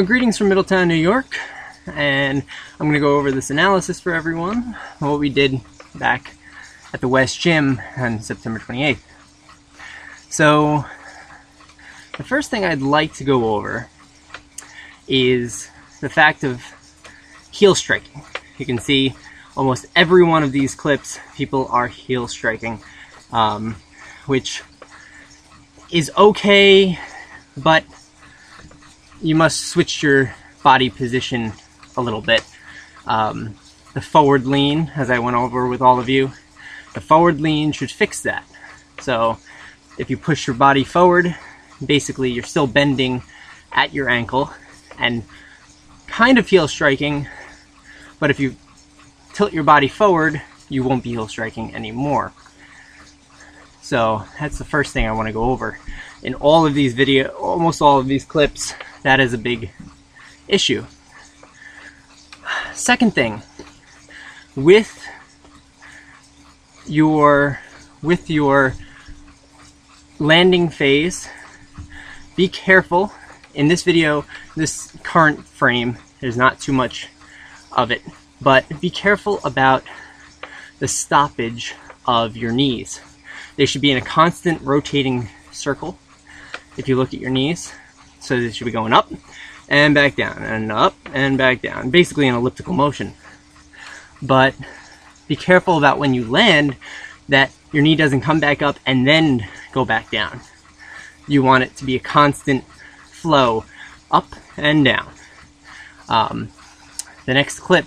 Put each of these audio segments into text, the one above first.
Greetings from Middletown, New York, and I'm going to go over this analysis for everyone, what we did back at the West Gym on September 28th. So, the first thing I'd like to go over is the fact of heel striking. You can see almost every one of these clips, people are heel striking, which is okay, but you must switch your body position a little bit. The forward lean, as I went over with all of you, the forward lean should fix that. So if you push your body forward, basically you're still bending at your ankle and kind of heel striking, but if you tilt your body forward, you won't be heel striking anymore. So that's the first thing I want to go over. In all of these almost all of these clips, that is a big issue. Second thing, with your landing phase, be careful. In this video, this current frame, there's not too much of it, but be careful about the stoppage of your knees. They should be in a constant rotating circle. If you look at your knees, so they should be going up and back down and up and back down, basically an elliptical motion. But be careful about when you land that your knee doesn't come back up and then go back down. You want it to be a constant flow up and down. The next clip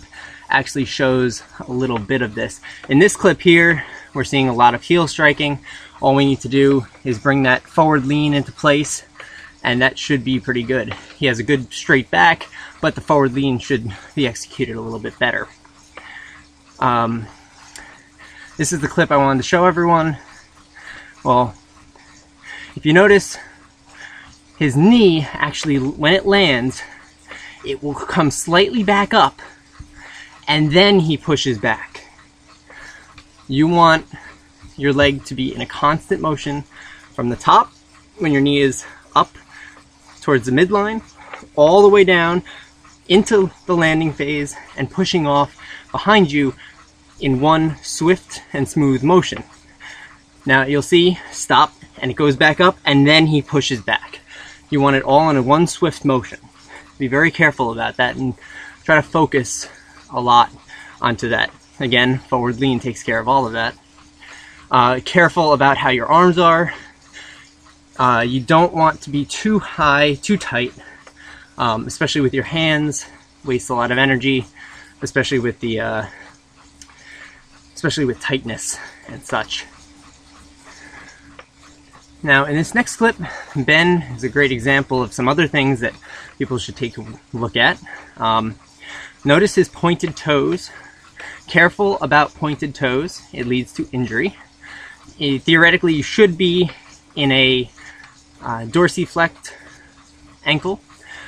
actually shows a little bit of this. In this clip here, we're seeing a lot of heel striking. All we need to do is bring that forward lean into place, and that should be pretty good. He has a good straight back, but the forward lean should be executed a little bit better. This is the clip I wanted to show everyone. Well, if you notice, his knee actually, when it lands, it will come slightly back up, and then he pushes back. You want your leg to be in a constant motion from the top, when your knee is up towards the midline, all the way down into the landing phase and pushing off behind you in one swift and smooth motion. Now you'll see, stop, and it goes back up, and then he pushes back. You want it all in a one swift motion. Be very careful about that and try to focus a lot onto that. Again, forward lean takes care of all of that. Careful about how your arms are. You don't want to be too high, too tight, especially with your hands. Waste a lot of energy, especially with tightness and such. Now, in this next clip, Ben is a great example of some other things that people should take a look at. Notice his pointed toes. Careful about pointed toes. It leads to injury. Theoretically, you should be in a dorsiflect ankle,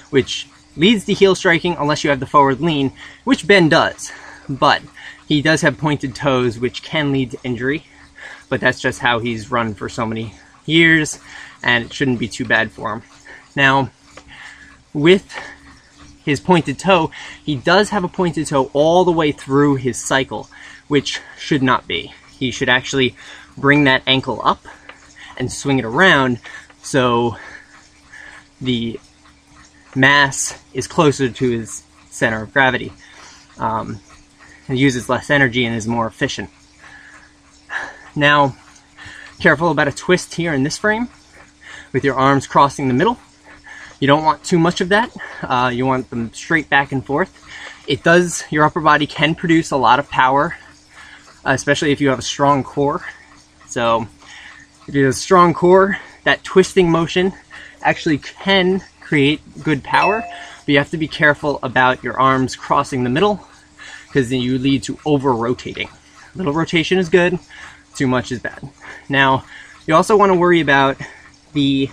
which leads to heel striking unless you have the forward lean, which Ben does. But he does have pointed toes, which can lead to injury. But that's just how he's run for so many years, and it shouldn't be too bad for him. Now, with his pointed toe, he does have a pointed toe all the way through his cycle, which should not be. He should actually bring that ankle up and swing it around so the mass is closer to his center of gravity. It uses less energy and is more efficient. Now, careful about a twist here in this frame with your arms crossing the middle. You don't want too much of that. You want them straight back and forth. Your upper body can produce a lot of power, especially if you have a strong core. So if you have a strong core, that twisting motion actually can create good power, but you have to be careful about your arms crossing the middle, because then you lead to over-rotating. A little rotation is good, too much is bad. Now, you also want to worry about the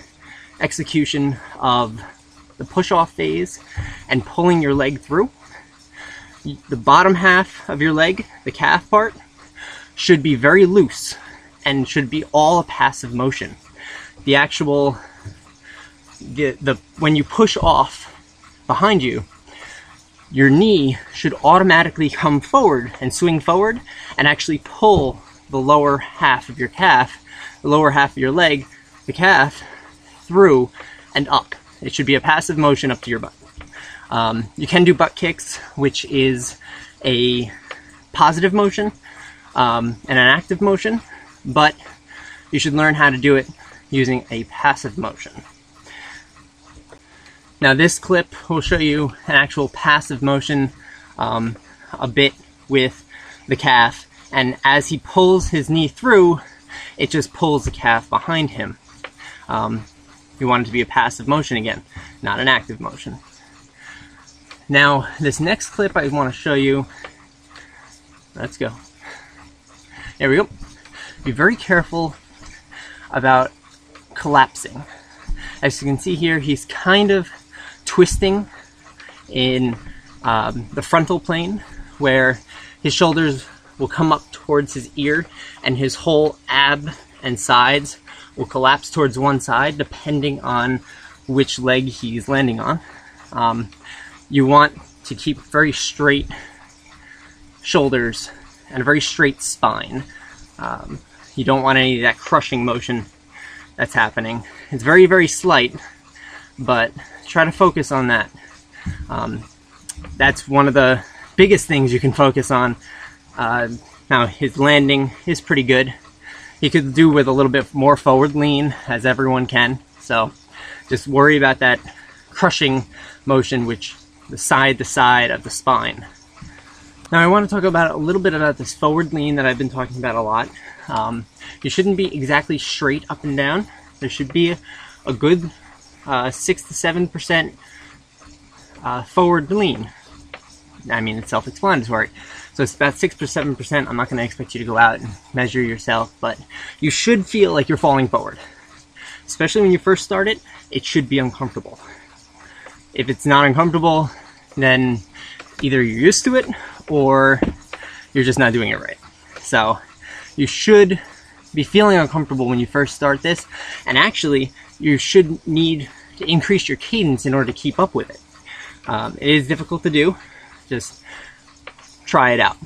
execution of the push-off phase and pulling your leg through. The bottom half of your leg, the calf part, should be very loose and should be all a passive motion. The actual, when you push off behind you, your knee should automatically come forward and swing forward and actually pull the lower half of your calf, the lower half of your leg, the calf, through and up. It should be a passive motion up to your butt. You can do butt kicks, which is a positive motion and an active motion, but you should learn how to do it using a passive motion. Now this clip will show you an actual passive motion a bit with the calf, and as he pulls his knee through, it just pulls the calf behind him. You want it to be a passive motion again, not an active motion. Now this next clip I want to show you, let's go. There we go. Be very careful about collapsing. As you can see here, he's kind of twisting in the frontal plane, where his shoulders will come up towards his ear and his whole ab and sides will collapse towards one side depending on which leg he's landing on. You want to keep very straight shoulders and a very straight spine. You don't want any of that crushing motion that's happening. It's very, very slight, but try to focus on that. That's one of the biggest things you can focus on. Now his landing is pretty good. He could do with a little bit more forward lean, as everyone can. So just worry about that crushing motion, which the side to side of the spine. Now I want to talk about a little bit about this forward lean that I've been talking about a lot. You shouldn't be exactly straight up and down. There should be a good 6 to 7% forward lean. I mean, it's self-explanatory. So it's about 6 to 7%. I'm not going to expect you to go out and measure yourself, but you should feel like you're falling forward. Especially when you first start it, it should be uncomfortable. If it's not uncomfortable, then either you're used to it or you're just not doing it right. So you should be feeling uncomfortable when you first start this, and actually you should need to increase your cadence in order to keep up with it. It is difficult to do. Just try it out.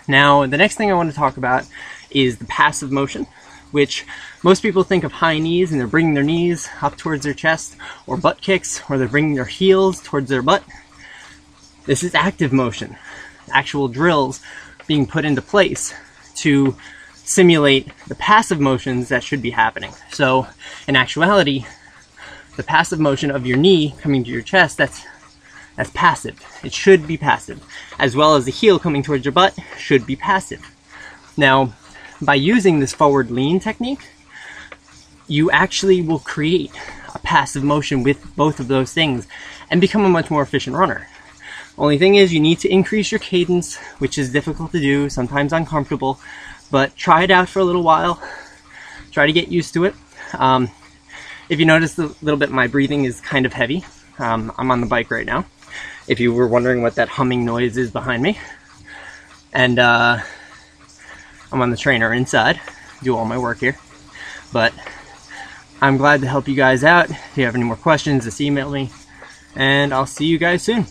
Now, the next thing I want to talk about is the passive motion, which most people think of high knees and they're bringing their knees up towards their chest, or butt kicks, or they're bringing their heels towards their butt. This is active motion, actual drills being put into place to simulate the passive motions that should be happening. So in actuality, the passive motion of your knee coming to your chest, that's passive. It should be passive. As well as the heel coming towards your butt should be passive. Now, by using this forward lean technique, you actually will create a passive motion with both of those things and become a much more efficient runner. Only thing is, you need to increase your cadence, which is difficult to do, sometimes uncomfortable, but try it out for a little while. Try to get used to it. If you notice a little bit, my breathing is kind of heavy. I'm on the bike right now, if you were wondering what that humming noise is behind me. And I'm on the trainer inside, do all my work here. But I'm glad to help you guys out. If you have any more questions, just email me, and I'll see you guys soon.